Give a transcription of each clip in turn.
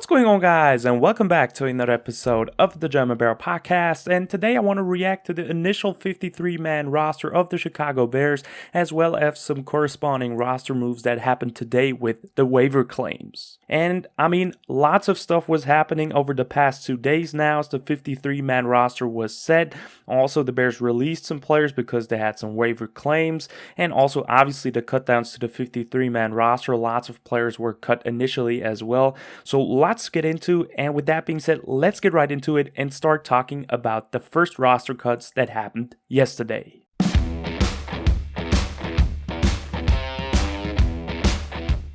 What's going on, guys, and welcome back to another episode of the German Barrel Podcast. And today I want to react to the initial 53-man roster of the Chicago Bears, as well as some corresponding roster moves that happened today with the waiver claims. And I mean, lots of stuff was happening over the past 2 days now as the 53-man roster was set. Also, the Bears released some players because they had some waiver claims, and also obviously the cutdowns to the 53-man roster. Lots of players were cut initially as well. So lots to get into, and with that being said, let's get right into it and start talking about the first roster cuts that happened yesterday.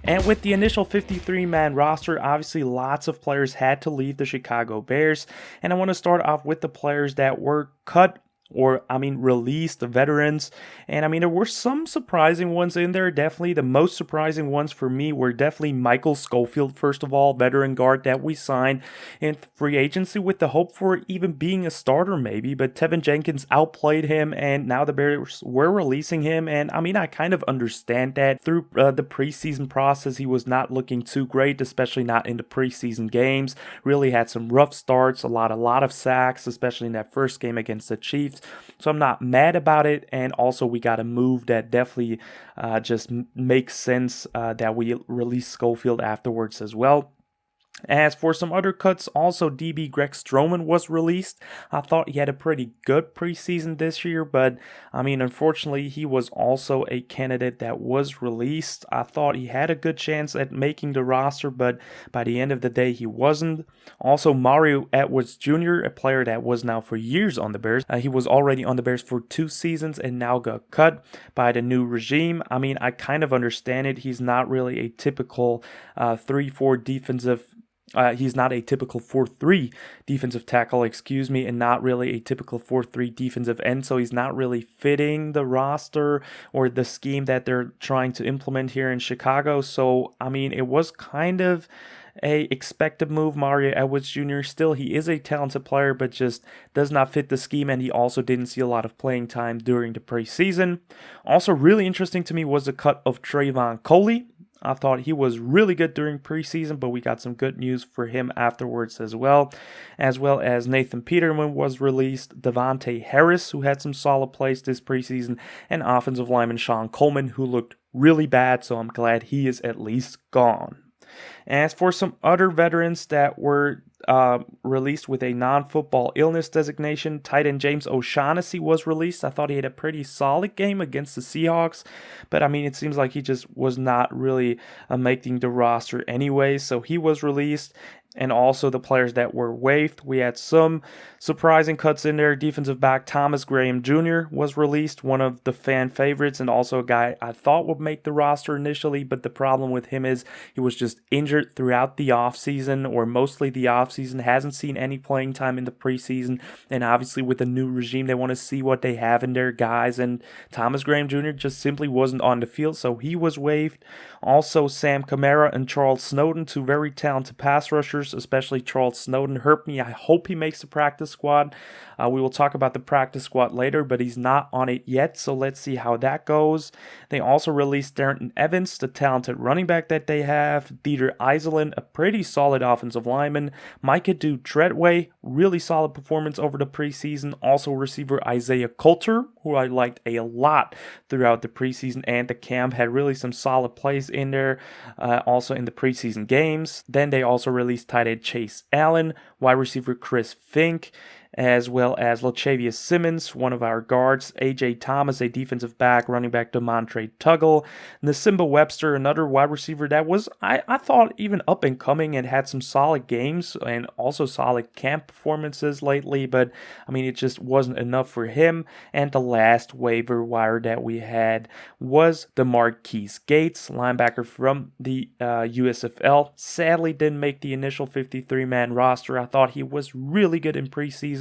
And with the initial 53-man roster, obviously lots of players had to leave the Chicago Bears, and I want to start off with the players that were cut released, the veterans. And there were some surprising ones in there. Definitely the most surprising ones for me were definitely Michael Schofield, first of all, veteran guard that we signed in free agency with the hope for even being a starter maybe. But Tevin Jenkins outplayed him, and now the Bears were releasing him. And I kind of understand that. Through the preseason process, he was not looking too great, especially not in the preseason games. Really had some rough starts, a lot of sacks, especially in that first game against the Chiefs. So I'm not mad about it, and also we got a move that definitely just makes sense that we release Schofield afterwards as well. As for some other cuts, also DB Greg Stroman was released. I thought he had a pretty good preseason this year, but unfortunately, he was also a candidate that was released. I thought he had a good chance at making the roster, but by the end of the day, he wasn't. Also, Mario Edwards Jr., a player that was now for years on the Bears. He was already on the Bears for 2 seasons and now got cut by the new regime. I kind of understand it. He's not really a typical 3-4 defensive. He's not a typical 4-3 defensive tackle, and not really a typical 4-3 defensive end, so he's not really fitting the roster or the scheme that they're trying to implement here in Chicago. So, it was kind of a expected move. Mario Edwards Jr. Still, he is a talented player, but just does not fit the scheme, and he also didn't see a lot of playing time during the preseason. Also, really interesting to me was the cut of Trayvon Coley. I thought he was really good during preseason, but we got some good news for him afterwards as well as Nathan Peterman was released, Devontae Harris, who had some solid plays this preseason, and offensive lineman Sean Coleman, who looked really bad, so I'm glad he is at least gone. As for some other veterans that were released with a non-football illness designation, tight end James O'Shaughnessy was released. I thought he had a pretty solid game against the Seahawks, but it seems like he just was not really making the roster anyway, so he was released. And also the players that were waived. We had some surprising cuts in there. Defensive back Thomas Graham Jr. was released, one of the fan favorites, and also a guy I thought would make the roster initially, but the problem with him is he was just injured throughout the offseason, or mostly the offseason, hasn't seen any playing time in the preseason, and obviously with the new regime, they want to see what they have in their guys, and Thomas Graham Jr. just simply wasn't on the field, so he was waived. Also, Sam Kamara and Charles Snowden, 2 very talented pass rushers, especially Charles Snowden, hurt me. I hope he makes the practice squad. We will talk about the practice squad later, but he's not on it yet, so let's see how that goes. They also released Darrington Evans, the talented running back that they have. Dieter Iserlin, a pretty solid offensive lineman. Micah Treadway, really solid performance over the preseason. Also receiver Isaiah Coulter, who I liked a lot throughout the preseason and the camp, had really some solid plays in there, also in the preseason games. Then they also released tight end Chase Allen, wide receiver Chris Fink, as well as Lachavious Simmons, one of our guards, A.J. Thomas, a defensive back, running back DeMontre Tuggle, Nasimba Webster, another wide receiver that was, I thought, even up and coming and had some solid games and also solid camp performances lately, but it just wasn't enough for him. And the last waiver wire that we had was the Marquise Gates, linebacker from the USFL. Sadly, didn't make the initial 53-man roster. I thought he was really good in preseason,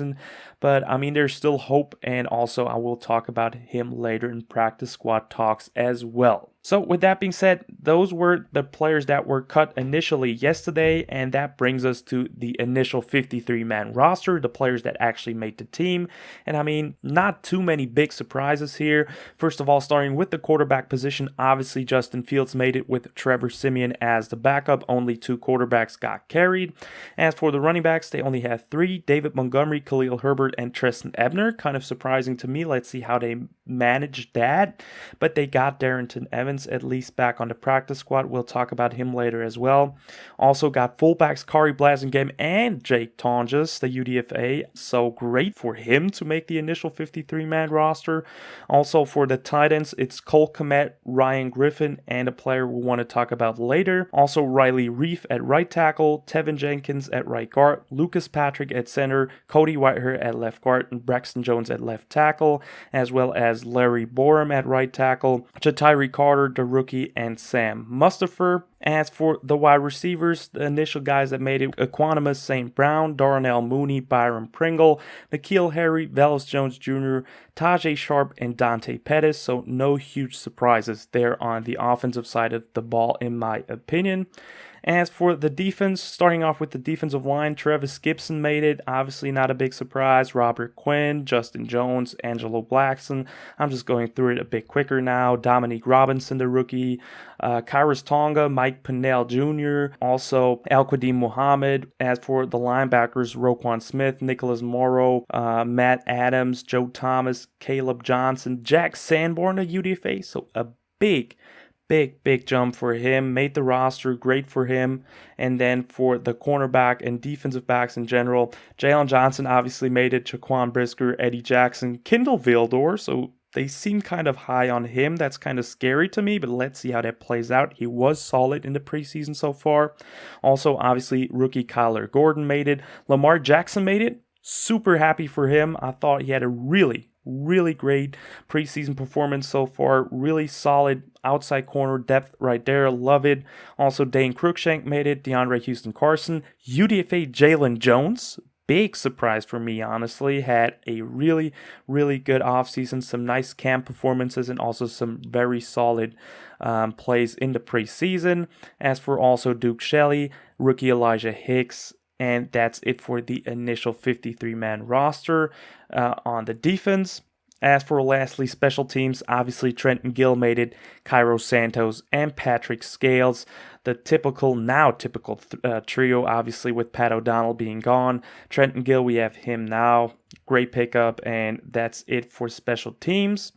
but there's still hope, and also I will talk about him later in practice squad talks as well. So with that being said, those were the players that were cut initially yesterday, and that brings us to the initial 53-man roster, the players that actually made the team. And I mean, not too many big surprises here. First of all, starting with the quarterback position, obviously Justin Fields made it with Trevor Siemian as the backup. Only 2 quarterbacks got carried. As for the running backs, they only had 3, David Montgomery, Khalil Herbert, and Tristan Ebner. Kind of surprising to me. Let's see how they managed that. But they got Darrington Evans at least back on the practice squad. We'll talk about him later as well. Also got fullbacks Kari Blasingame and Jake Tonjes, the UDFA. So great for him to make the initial 53-man roster. Also for the tight ends, it's Cole Kmet, Ryan Griffin, and a player we want to talk about later. Also Riley Reif at right tackle, Tevin Jenkins at right guard, Lucas Patrick at center, Cody Whitehair at left guard, and Braxton Jones at left tackle, as well as Larry Borum at right tackle, Jatiri Carter, the rookie, and Sam Mustipher. As for the wide receivers, the initial guys that made it, Equanimus St. Brown, Darnell Mooney, Byron Pringle, N'Keal Harry, Velus Jones Jr., Tajay Sharp, and Dante Pettis. So no huge surprises there on the offensive side of the ball, in my opinion. As for the defense, starting off with the defensive line, Travis Gibson made it. Obviously not a big surprise. Robert Quinn, Justin Jones, Angelo Blackson. I'm just going through it a bit quicker now. Dominique Robinson, the rookie. Kairos Tonga, Mike Pinnell Jr., also Al-Qadim Muhammad. As for the linebackers, Roquan Smith, Nicholas Morrow, Matt Adams, Joe Thomas, Caleb Johnson, Jack Sanborn, a UDFA. So a big jump for him. Made the roster, great for him. And then for the cornerback and defensive backs in general, Jalen Johnson obviously made it. Jaquan Brisker, Eddie Jackson, Kindle Vildor. So they seem kind of high on him. That's kind of scary to me, but let's see how that plays out. He was solid in the preseason so far. Also, obviously, rookie Kyler Gordon made it. Lamar Jackson made it. Super happy for him. I thought he had a really great preseason performance so far. Really solid outside corner depth right there. Love it. Also, Dane Cruikshank made it. DeAndre Houston Carson. UDFA Jalen Jones. Big surprise for me, honestly. Had a really good offseason. Some nice camp performances and also some very solid plays in the preseason. As for also Duke Shelley, rookie Elijah Hicks. And that's it for the initial 53-man roster on the defense. As for lastly, special teams, obviously Trenton Gill made it, Cairo Santos, and Patrick Scales. The typical trio, obviously, with Pat O'Donnell being gone. Trenton Gill, we have him now. Great pickup, and that's it for special teams.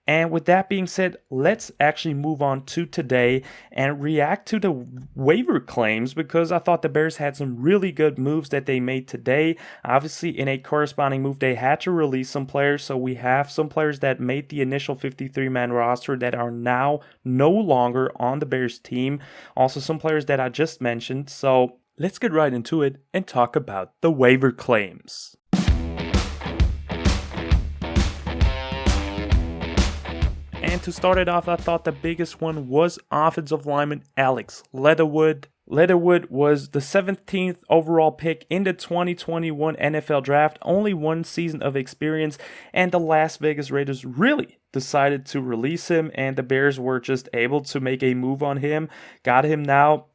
And with that being said, let's actually move on to today and react to the waiver claims, because I thought the Bears had some really good moves that they made today. Obviously, in a corresponding move, they had to release some players. So we have some players that made the initial 53-man roster that are now no longer on the Bears team. Also, some players that I just mentioned. So let's get right into it and talk about the waiver claims. And to start it off, I thought the biggest one was offensive lineman Alex Leatherwood. Leatherwood was the 17th overall pick in the 2021 NFL Draft, only 1 season of experience, and the Las Vegas Raiders really decided to release him, and the Bears were just able to make a move on him, got him now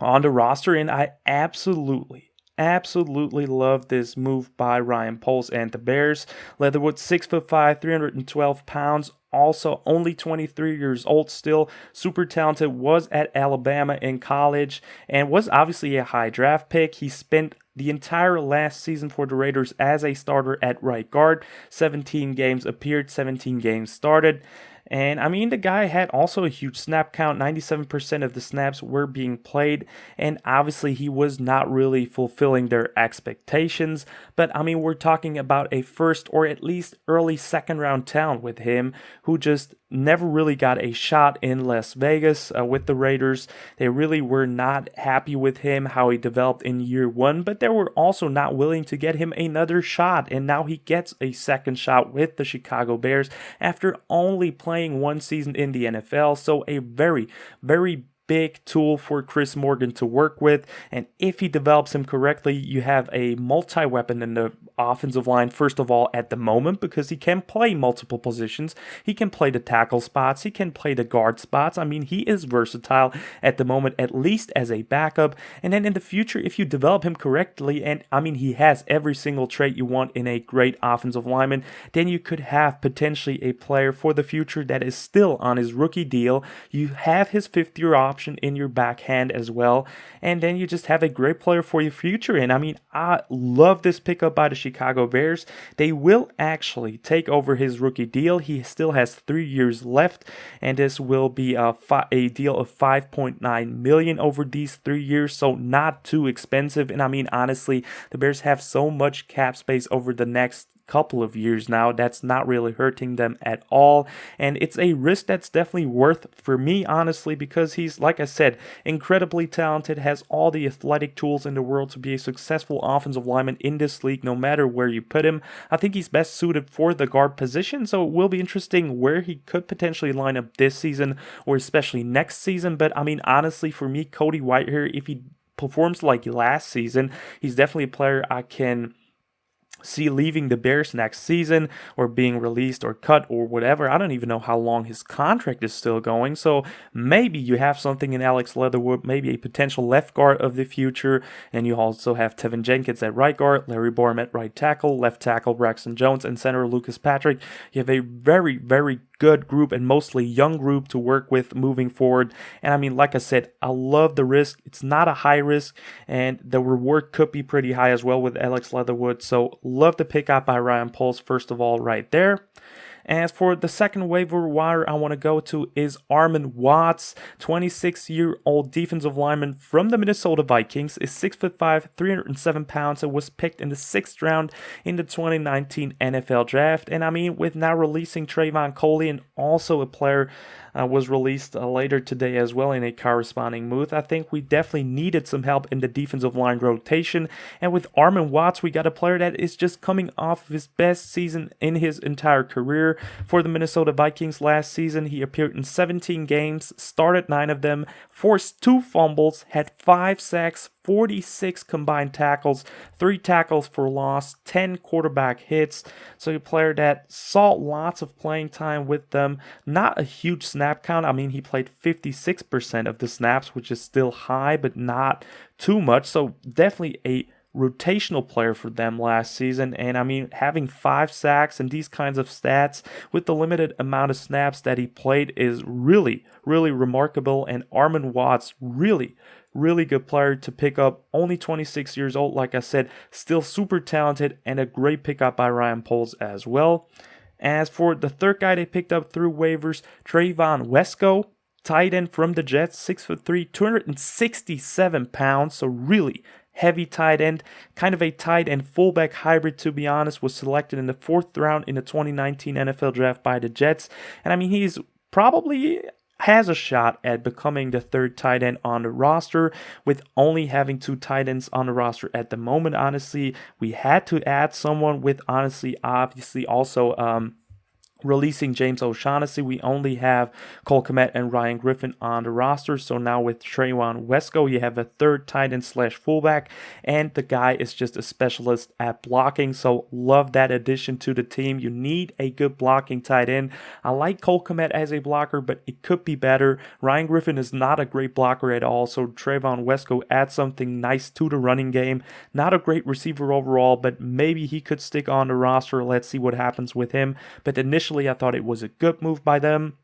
on the roster, and I absolutely love this move by Ryan Poles and the Bears. Leatherwood, 6'5", 312 pounds, also only 23 years old still, super talented, was at Alabama in college, and was obviously a high draft pick. He spent the entire last season for the Raiders as a starter at right guard. 17 games appeared, 17 games started. And I mean, the guy had also a huge snap count. 97% of the snaps were being played, and obviously he was not really fulfilling their expectations. But I mean, we're talking about a first or at least early second round talent with him, who just never really got a shot in Las Vegas with the Raiders. They really were not happy with him, how he developed in year 1, but they were also not willing to get him another shot. And now he gets a second shot with the Chicago Bears after only playing 1 season in the NFL. So a very big tool for Chris Morgan to work with, and if he develops him correctly, you have a multi-weapon in the offensive line, first of all, at the moment, because he can play multiple positions. He can play the tackle spots. He can play the guard spots. I mean, he is versatile at the moment, at least as a backup. And then in the future, if you develop him correctly, and I mean, he has every single trait you want in a great offensive lineman, then you could have potentially a player for the future that is still on his rookie deal. You have his fifth-year option in your backhand as well, and then you just have a great player for your future. And I mean, I love this pickup by the Chicago Bears. They will actually take over his rookie deal. He still has 3 years left, and this will be a deal of $5.9 million over these 3 years, so not too expensive. And I mean, honestly, the Bears have so much cap space over the next couple of years now that's not really hurting them at all, and it's a risk that's definitely worth for me, honestly, because he's, like I said, incredibly talented, has all the athletic tools in the world to be a successful offensive lineman in this league no matter where you put him. I think he's best suited for the guard position, so it will be interesting where he could potentially line up this season or especially next season. But I mean, honestly, for me, Cody Whitehair, if he performs like last season, he's definitely a player I can see leaving the Bears next season or being released or cut or whatever. I don't even know how long his contract is still going. So maybe you have something in Alex Leatherwood, maybe a potential left guard of the future. And you also have Tevin Jenkins at right guard, Larry Borom at right tackle, left tackle Braxton Jones, and center Lucas Patrick. You have a very, very good group and mostly young group to work with moving forward. And I mean, like I said, I love the risk. It's not a high risk, and the reward could be pretty high as well with Alex Leatherwood. So love the pickup by Ryan Poles, first of all, right there. As for the second waiver wire I want to go to is Armon Watts, 26-year-old defensive lineman from the Minnesota Vikings, is 6'5", 307 pounds, and was picked in the 6th round in the 2019 NFL Draft. And I mean, with now releasing Trayvon Coley, and also a player was released later today as well in a corresponding move, I think we definitely needed some help in the defensive line rotation. And with Armon Watts, we got a player that is just coming off of his best season in his entire career. For the Minnesota Vikings last season, he appeared in 17 games, started 9 of them, forced 2 fumbles, had 5 sacks, 46 combined tackles, 3 tackles for loss, 10 quarterback hits. So a player that saw lots of playing time with them. Not a huge snap count. I mean, he played 56% of the snaps, which is still high, but not too much. So definitely a rotational player for them last season. And I mean, having 5 sacks and these kinds of stats with the limited amount of snaps that he played is really, really remarkable. And Armon Watts, really good player to pick up. Only 26 years old, like I said, still super talented, and a great pickup by Ryan Poles as well. As for the third guy they picked up through waivers, Trayvon Wesco, tight end from the Jets, 6'3", 267 pounds, so really heavy tight end, kind of a tight end fullback hybrid, to be honest. Was selected in the 4th round in the 2019 NFL Draft by the Jets. And I mean, he's probably has a shot at becoming the 3rd tight end on the roster, with only having 2 tight ends on the roster at the moment. Honestly, we had to add someone with, honestly, obviously also releasing James O'Shaughnessy. We only have Cole Kmet and Ryan Griffin on the roster. So now with Trayvon Wesco, you have a 3rd tight end / fullback, and the guy is just a specialist at blocking. So love that addition to the team. You need a good blocking tight end. I like Cole Kmet as a blocker, but it could be better. Ryan Griffin is not a great blocker at all. So Trayvon Wesco adds something nice to the running game. Not a great receiver overall, but maybe he could stick on the roster. Let's see what happens with him. But initially, I thought it was a good move by them.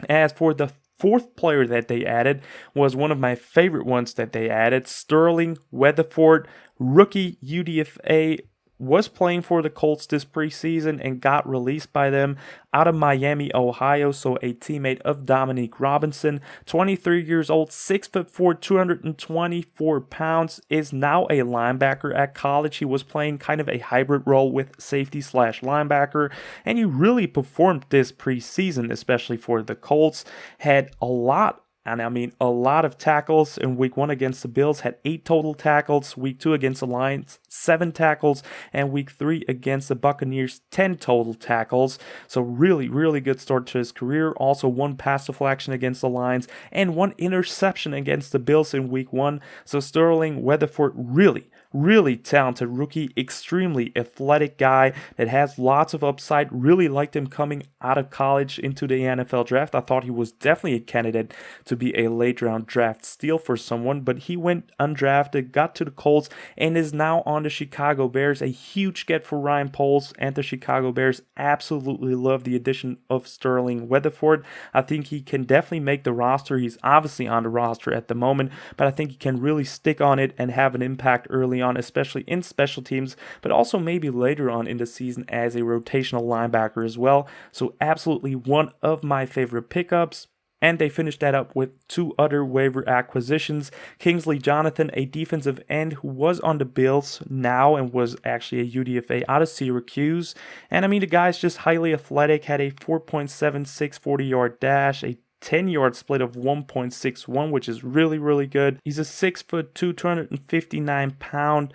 As for the 4th player that they added, was one of my favorite ones that they added, Sterling Weatherford, rookie UDFA, was playing for the Colts this preseason and got released by them out of Miami, Ohio. So a teammate of Dominique Robinson, 23 years old, 6'4", 224 pounds, is now a linebacker at college. He was playing kind of a hybrid role with safety / linebacker, and he really performed this preseason, especially for the Colts. Had a lot of tackles in week 1 against the Bills, had 8 total tackles, week 2 against the Lions, 7 tackles, and week 3 against the Buccaneers, 10 total tackles. So really, really good start to his career. Also 1 pass deflection against the Lions and 1 interception against the Bills in week 1. So Sterling Weatherford, really, really talented rookie, extremely athletic guy that has lots of upside. Really liked him coming out of college into the NFL draft. I thought he was definitely a candidate to be a late round draft steal for someone, but he went undrafted, got to the Colts, and is now on the Chicago Bears. A huge get for Ryan Poles and the Chicago Bears. Absolutely love the addition of Sterling Weatherford. I think he can definitely make the roster. He's obviously on the roster at the moment, but I think he can really stick on it and have an impact early on, especially in special teams, but also maybe later on in the season as a rotational linebacker as well. So absolutely one of my favorite pickups. And they finished that up with two other waiver acquisitions. Kingsley Jonathan, a defensive end who was on the Bills now and was actually a UDFA out of Syracuse. And I mean, the guy's just highly athletic, had a 4.76 40-yard dash, a 10-yard split of 1.61, which is really good. He's a 6'2", 259-pound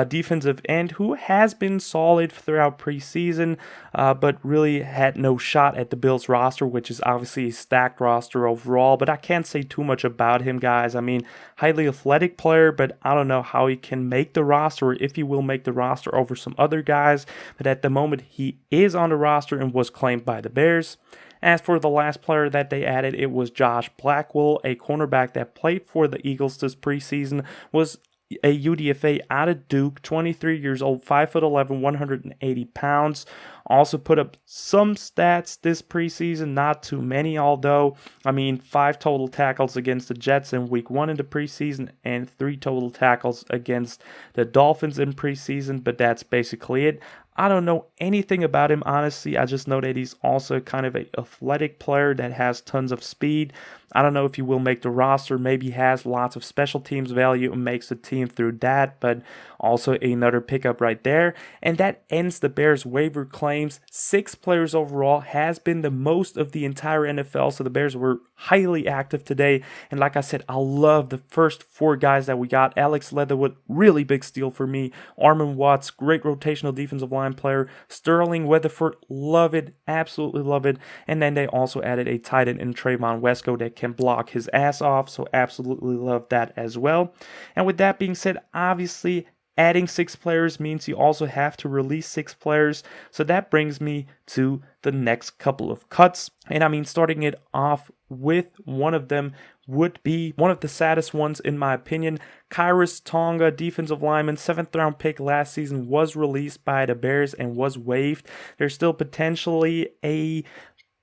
defensive end who has been solid throughout preseason, but really had no shot at the Bills roster, which is obviously a stacked roster overall. But I can't say too much about him, guys. I mean, highly athletic player, but I don't know how he can make the roster, or if he will make the roster over some other guys. But at the moment, he is on the roster and was claimed by the Bears. As for the last player that they added, it was Josh Blackwell, a cornerback that played for the Eagles this preseason, was a UDFA out of Duke, 23 years old, 5'11", 180 pounds. Also put up some stats this preseason, not too many, although, I mean, 5 total tackles against the Jets in week 1 in the preseason and 3 total tackles against the Dolphins in preseason, but that's basically it. I don't know anything about him, honestly. I just know that he's also kind of an athletic player that has tons of speed. I don't know if he will make the roster. Maybe he has lots of special teams value and makes the team through that, but also another pickup right there. And that ends the Bears waiver claims. 6 players overall, has been the most of the entire NFL, so the Bears were highly active today. And like I said, I love the first 4 guys that we got. Alex Leatherwood, really big steal for me. Armon Watts, great rotational defensive line player. Sterling Weatherford, love it, absolutely love it. And then they also added a tight end in Trayvon Wesco that can block his ass off, so absolutely love that as well. And with that being said, obviously adding 6 players means you also have to release 6 players. So that brings me to the next couple of cuts. And I mean, starting it off with one of them would be one of the saddest ones in my opinion. Khyiris Tonga, defensive lineman, 7th round pick last season, was released by the Bears and was waived. There's still potentially a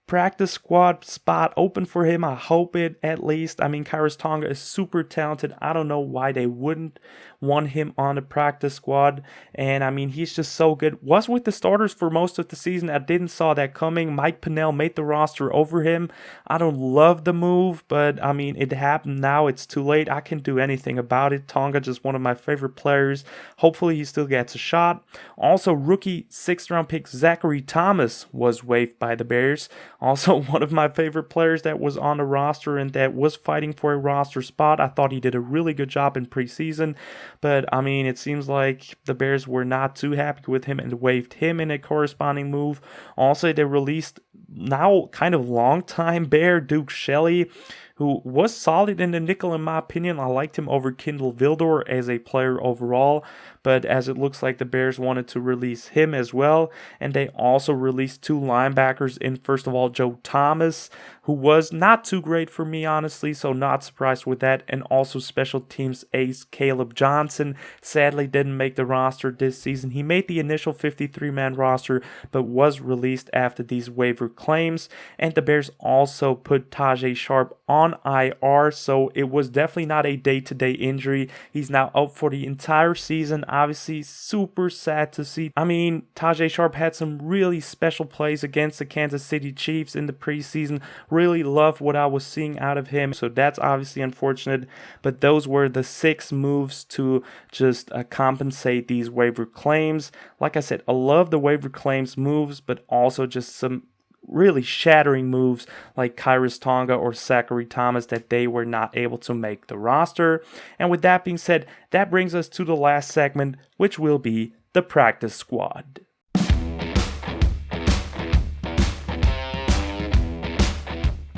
practice squad spot open for him. I hope it, at least. I mean, Khyiris Tonga is super talented. I don't know why they wouldn't want him on the practice squad. And I mean, he's just so good. Was with the starters for most of the season. I didn't saw that coming. Mike Pennell made the roster over him. I don't love the move, but I mean, it happened now. It's too late. I can't do anything about it. Tonga, just one of my favorite players. Hopefully he still gets a shot. Also, rookie 6th round pick Zachary Thomas was waived by the Bears. Also, one of my favorite players that was on the roster and that was fighting for a roster spot. I thought he did a really good job in preseason, but I mean, it seems like the Bears were not too happy with him and waived him in a corresponding move. Also, they released now kind of longtime Bear Duke Shelley, who was solid in the nickel in my opinion. I liked him over Kindle Vildor as a player overall, but as it looks like the Bears wanted to release him as well, and they also released 2 linebackers in, first of all, Joe Thomas, who was not too great for me, honestly, so not surprised with that, and also special teams ace Caleb Johnson sadly didn't make the roster this season. He made the initial 53-man roster, but was released after these waiver claims, and the Bears also put Tajay Sharp on IR, so it was definitely not a day-to-day injury. He's now out for the entire season. Obviously, super sad to see. I mean, Tajay Sharp had some really special plays against the Kansas City Chiefs in the preseason. Really loved what I was seeing out of him, so that's obviously unfortunate. But those were the 6 moves to just compensate these waiver claims. Like I said, I love the waiver claims moves, but also just some really shattering moves like Khyiris Tonga or Zachary Thomas that they were not able to make the roster. And with that being said, that brings us to the last segment, which will be the practice squad.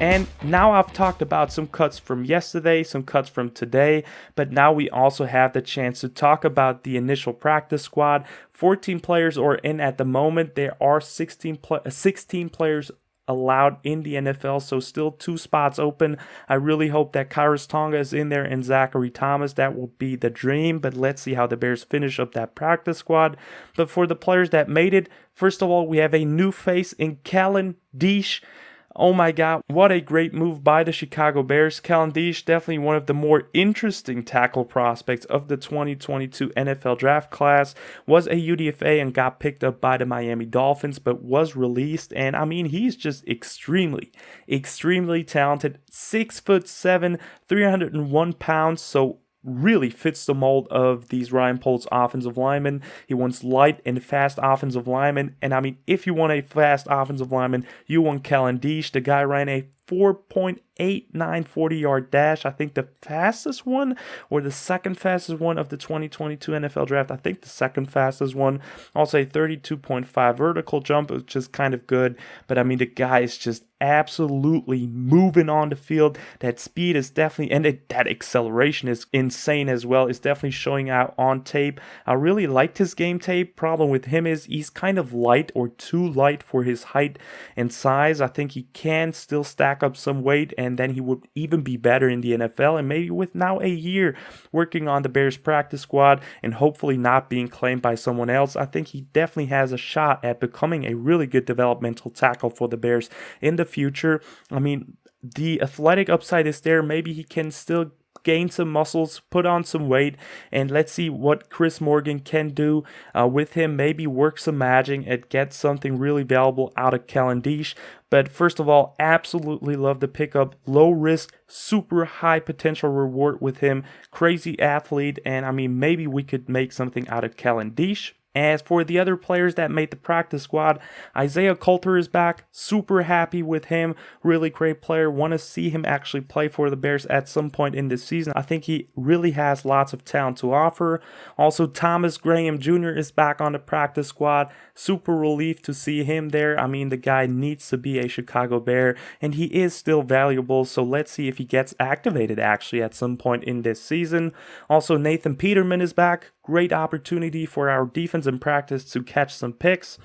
And now I've talked about some cuts from yesterday, some cuts from today, but now we also have the chance to talk about the initial practice squad. 14 players are in at the moment. There are 16 players allowed in the NFL, so still 2 spots open. I really hope that Khyiris Tonga is in there and Zachary Thomas. That will be the dream, but let's see how the Bears finish up that practice squad. But for the players that made it, first of all, we have a new face in Kellen Diesch. Oh my God, what a great move by the Chicago Bears. Kellen Diesch, definitely one of the more interesting tackle prospects of the 2022 NFL draft class. Was a UDFA and got picked up by the Miami Dolphins, but was released. And I mean, he's just extremely talented. 6'7", 301 pounds. So really fits the mold of these Ryan Poles offensive linemen. He wants light and fast offensive linemen. And I mean, if you want a fast offensive lineman, you want Kellen Diesch. The guy ran a 4.89 40-yard dash. I think the fastest one or the second fastest one of the 2022 NFL draft. I think the second fastest one. Also a 32.5 vertical jump, which is kind of good. But I mean, the guy is just absolutely moving on the field. That speed is definitely, and that acceleration is insane as well. It's definitely showing out on tape. I really liked his game tape. Problem with him is he's kind of light or too light for his height and size. I think he can still stack up some weight, and then he would even be better in the NFL. And maybe with now a year working on the Bears practice squad and hopefully not being claimed by someone else, I think he definitely has a shot at becoming a really good developmental tackle for the Bears in the future. I mean, the athletic upside is there. Maybe he can still gain some muscles, put on some weight, and let's see what Chris Morgan can do with him. Maybe work some magic and get something really valuable out of Kellen Diesch. But first of all, absolutely love the pickup. Low risk, super high potential reward with him. Crazy athlete, and I mean, maybe we could make something out of Kellen Diesch. As for the other players that made the practice squad, Isaiah Coulter is back. Super happy with him. Really great player. Want to see him actually play for the Bears at some point in this season. I think he really has lots of talent to offer. Also, Thomas Graham Jr. is back on the practice squad. Super relief to see him there. I mean, the guy needs to be a Chicago Bear, and he is still valuable. So let's see if he gets activated actually at some point in this season. Also, Nathan Peterman is back. Great opportunity for our defense in practice to catch some picks.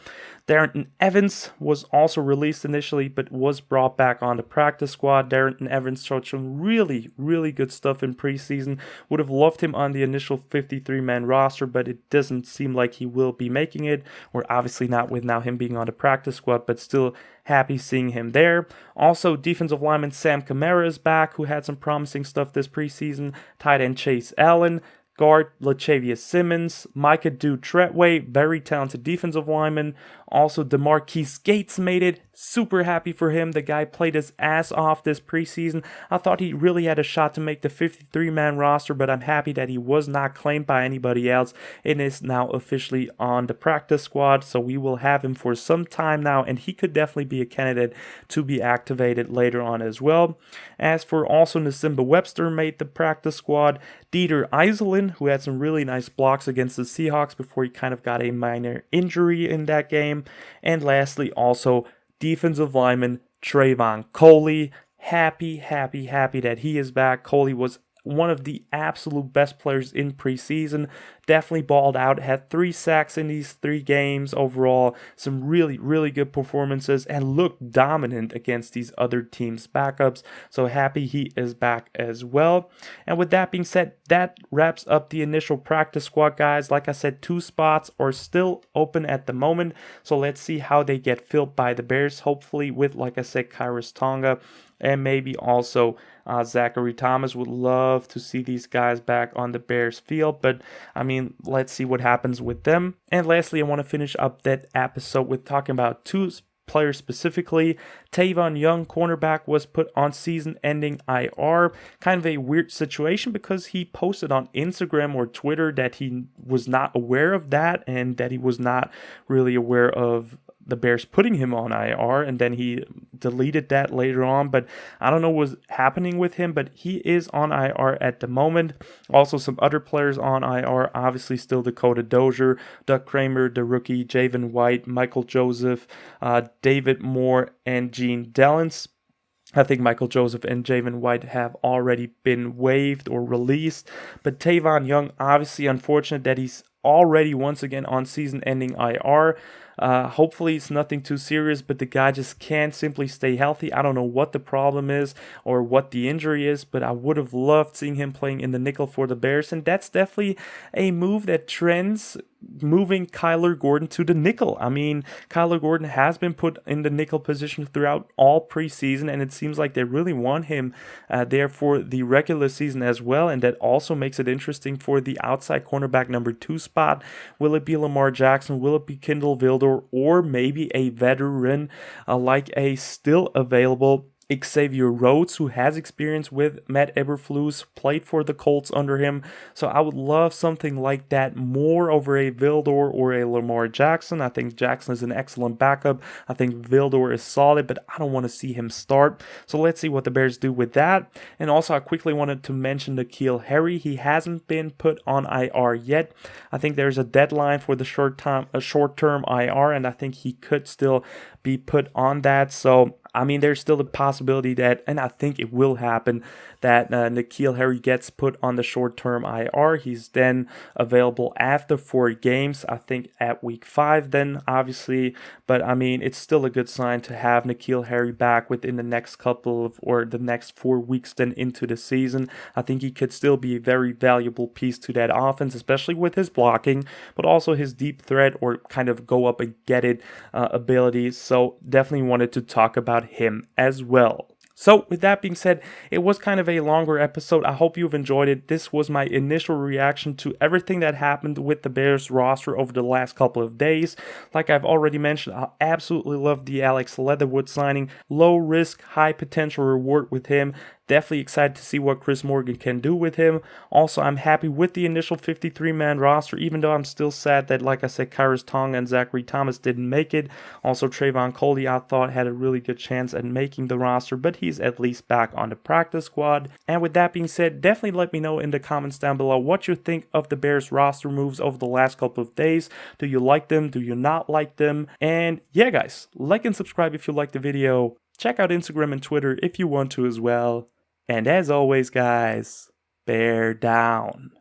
Darrington Evans was also released initially, but was brought back on the practice squad. Darrington Evans showed some really good stuff in preseason. Would have loved him on the initial 53-man roster, but it doesn't seem like he will be making it. Or obviously not with now him being on the practice squad, but still happy seeing him there. Also, defensive lineman Sam Kamara is back, who had some promising stuff this preseason. Tight end Chase Allen. Guard Lachavious Simmons, Micah Treadway, very talented defensive lineman. Also, DeMarquise Gates made it. Super happy for him. The guy played his ass off this preseason. I thought he really had a shot to make the 53-man roster, but I'm happy that he was not claimed by anybody else and is now officially on the practice squad. So we will have him for some time now, and he could definitely be a candidate to be activated later on as well. As for also Nasimba Webster made the practice squad. Dieter Iselin, who had some really nice blocks against the Seahawks before he kind of got a minor injury in that game. And lastly, also defensive lineman Trayvon Coley. Happy that he is back. Coley was one of the absolute best players in preseason. Definitely balled out. Had 3 sacks in these 3 games overall. Some really good performances and looked dominant against these other teams' backups. So happy he is back as well. And with that being said, that wraps up the initial practice squad, guys. Like I said, 2 spots are still open at the moment. So let's see how they get filled by the Bears. Hopefully with, like I said, Khyiris Tonga and maybe also Zachary Thomas. Would love to see these guys back on the Bears field, but I mean, let's see what happens with them. And lastly, I want to finish up that episode with talking about 2 players specifically. Tavon Young, cornerback, was put on season-ending IR. Kind of a weird situation because he posted on Instagram or Twitter that he was not aware of that and that he was not really aware of the Bears putting him on IR, and then he deleted that later on. But I don't know what's happening with him, but he is on IR at the moment. Also, some other players on IR, obviously still Dakota Dozier, Doug Kramer, the rookie, Javen White, Michael Joseph, David Moore, and Gene Dellins. I think Michael Joseph and Javon White have already been waived or released. But Tavon Young, obviously unfortunate that he's already once again on season-ending IR. Hopefully it's nothing too serious, but the guy just can't simply stay healthy. I don't know what the problem is or what the injury is, but I would have loved seeing him playing in the nickel for the Bears, and that's definitely a move that trends moving Kyler Gordon to the nickel. I mean, Kyler Gordon has been put in the nickel position throughout all preseason, and it seems like they really want him there for the regular season as well, and that also makes it interesting for the outside cornerback number 2 spot. Will it be Lamar Jackson? Will it be Kindle Vildor? Or maybe a veteran like a still available Xavier Rhodes, who has experience with Matt Eberflus, played for the Colts under him. So I would love something like that more over a Vildor or a Lamar Jackson. I think Jackson is an excellent backup. I think Vildor is solid, but I don't want to see him start. So let's see what the Bears do with that. And also, I quickly wanted to mention N'Keal Harry. He hasn't been put on IR yet. I think there's a deadline for the short-term IR, and I think he could still be put on that. So I mean, there's still the possibility that, and I think it will happen, that N'Keal Harry gets put on the short-term IR. He's then available after 4 games, I think at week 5 then, obviously. But, I mean, it's still a good sign to have N'Keal Harry back within the next couple of, or the next 4 weeks then into the season. I think he could still be a very valuable piece to that offense, especially with his blocking, but also his deep threat or kind of go up and get it abilities. So, definitely wanted to talk about him as well. So with that being said, it was kind of a longer episode. I hope you've enjoyed it. This was my initial reaction to everything that happened with the Bears roster over the last couple of days. Like I've already mentioned, I absolutely love the Alex Leatherwood signing. Low risk, high potential reward with him. Definitely excited to see what Chris Morgan can do with him. Also, I'm happy with the initial 53-man roster, even though I'm still sad that, like I said, Kyrus Tonga and Zachary Thomas didn't make it. Also, Trayvon Coley, I thought, had a really good chance at making the roster, but he's at least back on the practice squad. And with that being said, definitely let me know in the comments down below what you think of the Bears roster moves over the last couple of days. Do you like them? Do you not like them? And yeah, guys, like and subscribe if you liked the video. Check out Instagram and Twitter if you want to as well. And as always, guys, bear down.